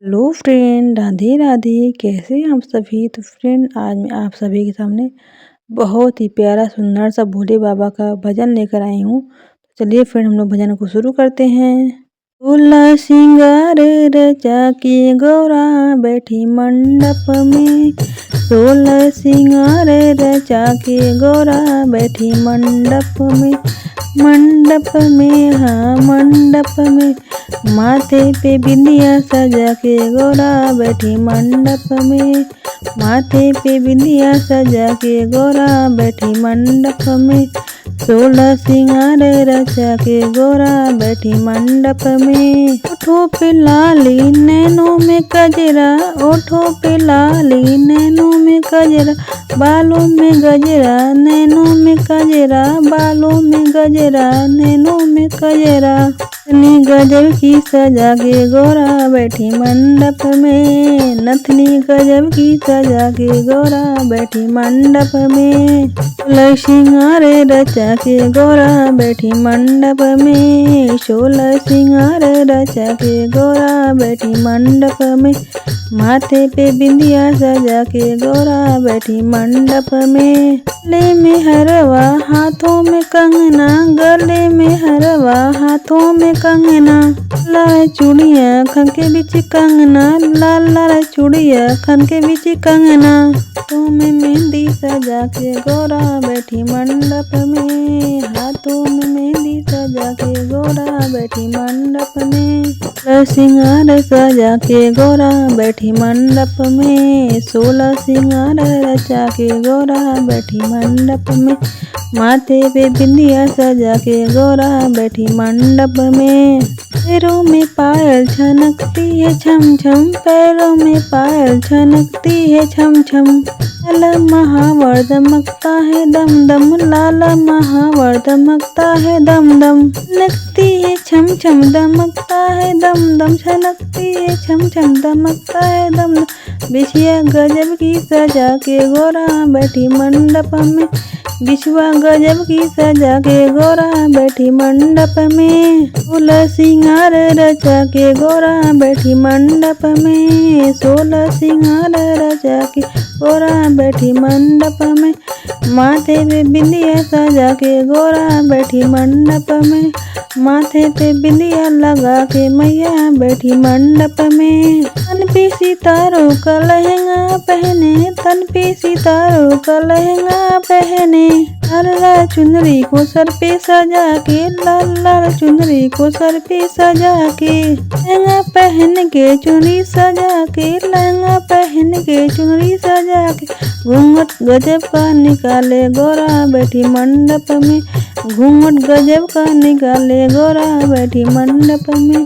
Hello friend, Radhe Radhe. कैसे हैं आप सभी। तो फ्रेंड, आज मैं आप सभी के सामने बहुत ही प्यारा सुंदर सा भोले बाबा का भजन लेकर आई हूँ। चलिए फ्रेंड, हम लोग भजन को शुरू करते हैं। सोलह सिंगार रचा के गौरा बैठी मंडप में। सोलह सिंगार रचा के गौरा बैठी मंडप में। मंडप में, हाँ मंडप में, माथे पे बिंदिया सजा के गौरा बैठी मंडप में। माथे पे बिंदिया सजा के गौरा बैठी मंडप में। सोलह सिंगार रचा के गौरा बैठी मंडप में। ओठों पे लाली नैनों में कजरा, ओठों पे लाली नैनों में कजरा, बालों में गजरा नैनों में कजरा, बालों में गजरा नैनों में कजरा। नथनी गजब की सजा के गौरा बैठी मंडप में। नथनी गजब की सजा के गौरा बैठी मंडप में। सोलह सिंगार रचा के गौरा बैठी मंडप में। सोलह सिंगार रचा के गौरा बैठी मंडप में। माथे पे बिंदिया सजा के गौरा बैठी मंडप में। गले में हरवा हाथों में कंगना, गले में हरवा हाथों में कंगना, लाल चूड़िया खन के बीच कंगना, लाल लाल चूड़िया खन के बीच कंगना। हाथों में मेहंदी सजा के गौरा बैठी मंडप में। हाथों में मेहंदी सजा के गौरा बैठी मंडप में। सोलह सिंगार सजा के गौरा बैठी मंडप में। सोलह सिंगार रचा के गौरा बैठी मंडप में। माथे पे बिंदिया सजा के गौरा बैठी मंडप में। पैरों में पायल छनकती है छम छम, पैरों में पायल छनकती है छम छम। लाल महावर दमकता है दम दम, लाल महावर दमकता है दम दम। छनकती है छम छम दमकता है दम दम, छनकती है छम छम दमकता है दम दम। बिछिया गजब की सजा के गौरा बैठी मंडप में। बिछुआ गजब की सजा के गौरा बैठी मंडप में। सोलह सिंगार रचा के गौरा बैठी मंडप में। सोलह सिंगार रचा के गौरा बैठी मंडप में। माथे पे बिंदिया सजा के गौरा बैठी मंडप में। माथे पे बिंदिया लगा के मैया बैठी मंडप में। तन पे सितारों का लहंगा पहने, तन पे सितारों का लहंगा पहने। लाल लाल चुनरी को सर पे सजा के, लाल लाल चुनरी को सर पे सजा के। लहंगा पहन के चुनरी सजा के, लहंगा पहन के चुनरी सजा के। घूंघट गजब का निकाले गौरा बैठी मंडप में। घूंघट गजब का निकाले गौरा बैठी मंडप में।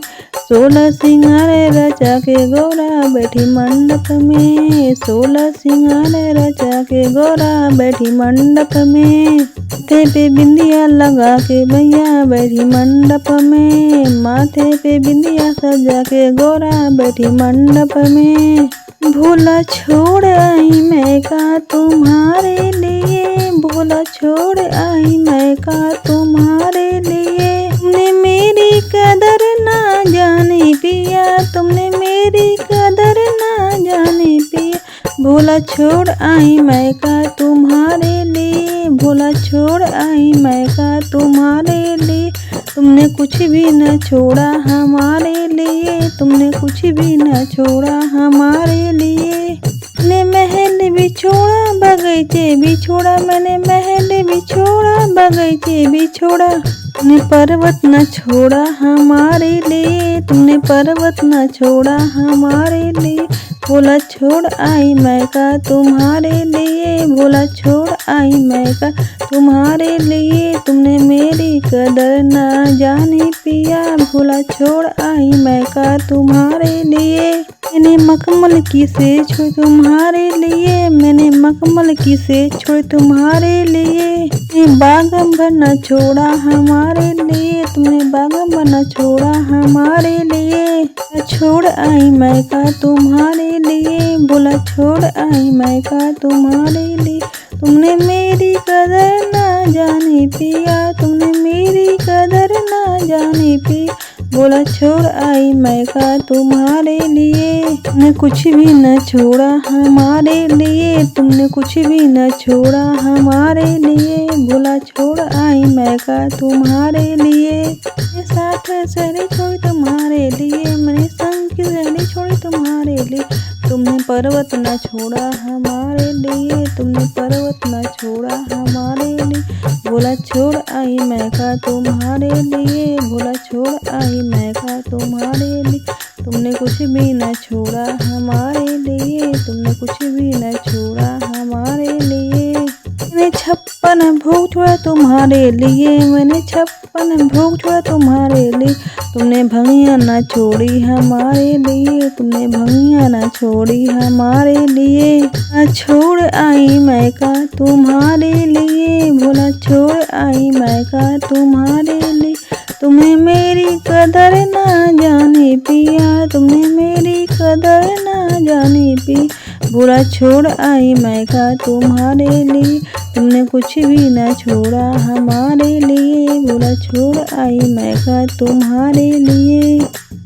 सोलह सिंगार रचा के गौरा बैठी मंडप में। सोलह सिंगार रचा के गौरा बैठी मंडप में। माथे पे बिंदिया लगा के मैया बैठी मंडप में। माथे पे बिंदिया सजा के गौरा बैठी मंडप में। भोला छोड़ आई मैं का तुम्हारे लिए, भोला छोड़ आई मैं का तुम्हारे लिए। तुमने मेरी कदर ना जाने पिया, तुमने मेरी कदर ना जाने पिया। भोला छोड़ आई मैं का तुम्हारे लिए, भोला छोड़ आई मैं का तुम्हारे लिए। तुमने कुछ भी न छोड़ा हमारे लिए, तुमने कुछ भी न छोड़ा हमारे लिए। मैंने महल भी छोड़ा बगीचे भी छोड़ा, मैंने महल भी छोड़ा बगीचे भी छोड़ा। तुमने पर्वत न छोड़ा हमारे लिए, तुमने पर्वत न छोड़ा हमारे लिए। भोला छोड़ आई मैं का तुम्हारे लिए, भोला छोड़ आई मैं का तुम्हारे लिए। तुमने मेरी कदर ना जानी पिया, भोला छोड़ आई मैं का तुम्हारे लिए। मैंने मखमल की से छोड़ तुम्हारे लिए, मैंने मखमल की से छोड़ तुम्हारे लिए। तुमने बागम भरना छोड़ा हमारे लिए, तुमने बागम भरना छोड़ा हमारे लिए। छोड़ आई मैं का तुम्हारे लिए, भोला छोड़ आई मैं का तुम्हारे लिए। तुमने मेरी कदर ना जानी पिया, तुमने मेरी कदर ना जानी पिया। बोला छोड़ आई मैका तुम्हारे लिए, तुमने कुछ भी न छोड़ा हमारे लिए, तुमने कुछ भी न छोड़ा हमारे लिए। बोला छोड़ आई मैका तुम्हारे लिए, मेरे साथ सहेली छोड़ी तुम्हारे लिए, मैंने संग की सहेली छोड़ी तुम्हारे लिए। तुमने पर्वत न छोड़ा हमारे लिए, तुमने पर्वत न छोड़ा हमारे लिए। बोला छोड़ आई मैका तुम्हारे लिए, बोला छोड़ आई मैका तुम्हारे लिए। तुमने कुछ भी न छोड़ा हमारे लिए, तुमने कुछ भी न छोड़ा हमारे लिए। मैंने 56 भोग छोड़ा तुम्हारे लिए, मैंने 56 भोग छोड़ा तुम्हारे लिए। तुमने भंगिया न छोड़ी हमारे लिए, तुमने भंगिया न छोड़ी हमारे लिए। छोड़ आई मैका तुम्हारे लिए, बोला छोड़ आई मैका तुम्हारे लिए। तुम्हें मेरी कदर ना जाने पिया, तुमने मेरी कदर ना जाने पी। बोला छोड़ आई मैका तुम्हारे लिए, तुमने कुछ भी न छोड़ा हमारे लिए। बोला छोड़ आई मैका तुम्हारे लिए।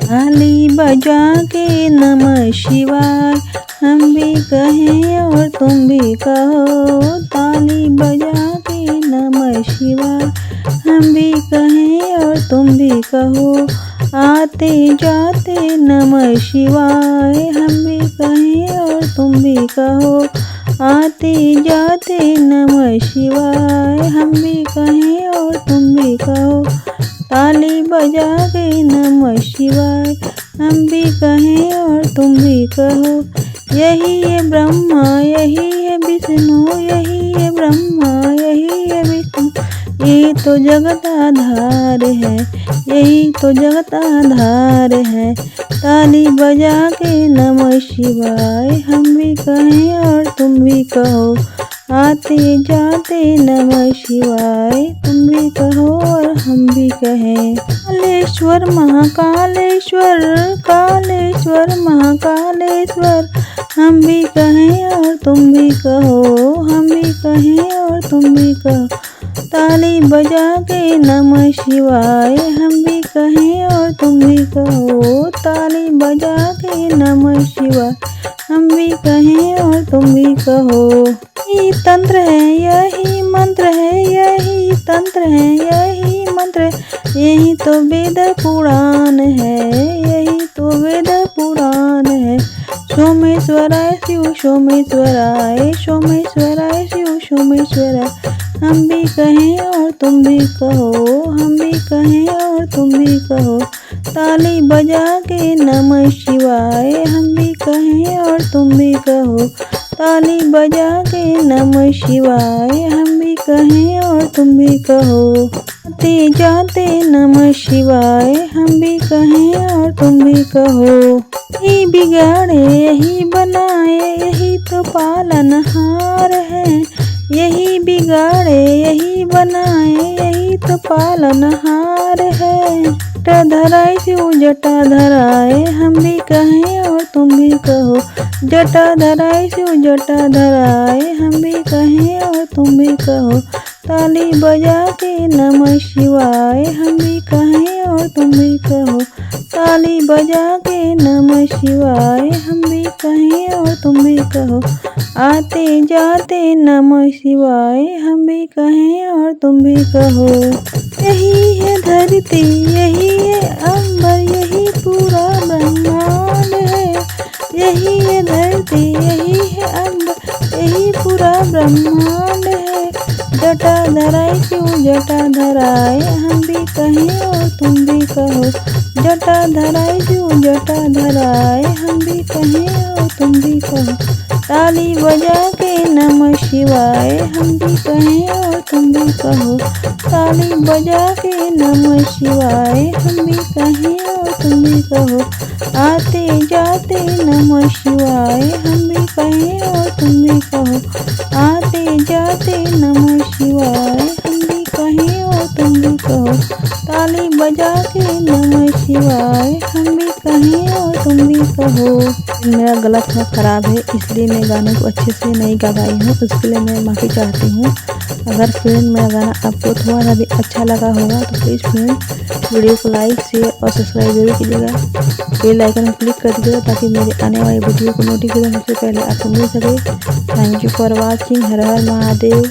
ताली बजा के नमः शिवाय हम भी कहें और तुम भी कहो, ताली बजा के नमः शिवाय हम भी कहें और तुम भी कहो। आते जाते नमः शिवाय हम भी कहें और तुम भी कहो। आते जाते नमः शिवाय हम भी कहें और तुम भी कहो। ताली बजा के नमः शिवाय हम भी कहें और तुम भी कहो। यही है ब्रह्मा यही है विष्णु, यही है ब्रह्मा यही है विष्णु, यही तो जगत आधार है, यही तो जगत आधार है। ताली बजा के नमः शिवाय हम भी कहें और तुम भी कहो। आते जाते नमः शिवाय तुम भी कहो और हम भी कहें। कालेश्वर महाकालेश्वर, कालेश्वर महाकालेश्वर हम भी कहें और तुम भी कहो, हम भी कहें और तुम भी कहो। ताली बजा के नमः शिवाय हम भी कहें और तुम भी कहो। ताली बजा के नमः शिवाय हम भी कहें और तुम भी कहो। यही तंत्र है यही मंत्र है, यही तंत्र है यही मंत्र है, यही तो वेद पुराण है, यही तो वेद पुराण है। सोमेश्वराय शिव सोमेश्वराय, सोमेश्वराय शिव सोमेश्वराय हम भी कहें और तुम भी कहो, हम भी कहें और तुम भी कहो। ताली बजा के नमः शिवाय हम भी कहें और तुम भी कहो। ताली बजा के नमः शिवाय हम भी कहें और तुम भी कहो। आते जाते नमः शिवाय हम भी कहें और तुम भी कहो। यही बिगाड़े यही बनाए यही तो पालनहार है, यही बिगाड़े यही बनाए यही तो पालनहार है। जटा धराए शिव जटा धराए हम भी कहें और तुम भी कहो। जटा धराए शिव जटा धराए हम भी कहें और तुम भी कहो। ताली बजा के नमः शिवाय हम भी कहें और तुम भी कहो। ताली बजा के नमः शिवाय हम भी कहें और तुम भी कहो। आते जाते नमः शिवाय हम भी कहें और तुम भी कहो। यही है धरती यही है अंबर यही पूरा ब्रह्मांड है, यही है धरती यही है अंबर यही पूरा ब्रह्मांड है। जटा धराए शिव जटा धराए हम भी कहें और तुम भी कहो। जटा धराए शिव जटा धराए हम भी कहें और तुम भी कहो। ताली बजा के नमः शिवाय हम भी कहें और तुम भी कहो। ताली बजा के नमः शिवाय हम भी कहें और तुम भी कहो। आते जाते नमः शिवाय हम भी कहें और तुम भी कहो। आते जाते नमः शिवाय हम भी कहें और तुम भी कहो। ताली बजा के नमः शिवाय हम भी कहें और तुम भी कहो। मेरा गला थोड़ा ख़राब है इसलिए मैं गाने को अच्छे से नहीं गा पाई हूँ, उसके लिए मैं माफ़ी चाहती हूँ। अगर फ्रेंड मेरा गाना आपको थोड़ा सा भी अच्छा लगा होगा तो प्लीज़ फ्रेंड वीडियो को लाइक शेयर और सब्सक्राइब जरूर कीजिएगा। बेल आइकन को क्लिक कर दीजिएगा ताकि मेरे आने वाली वीडियो को नोटिफिकेशन सबसे पहले आपको मिल सके। Thank you for watching. Her her Mahadev.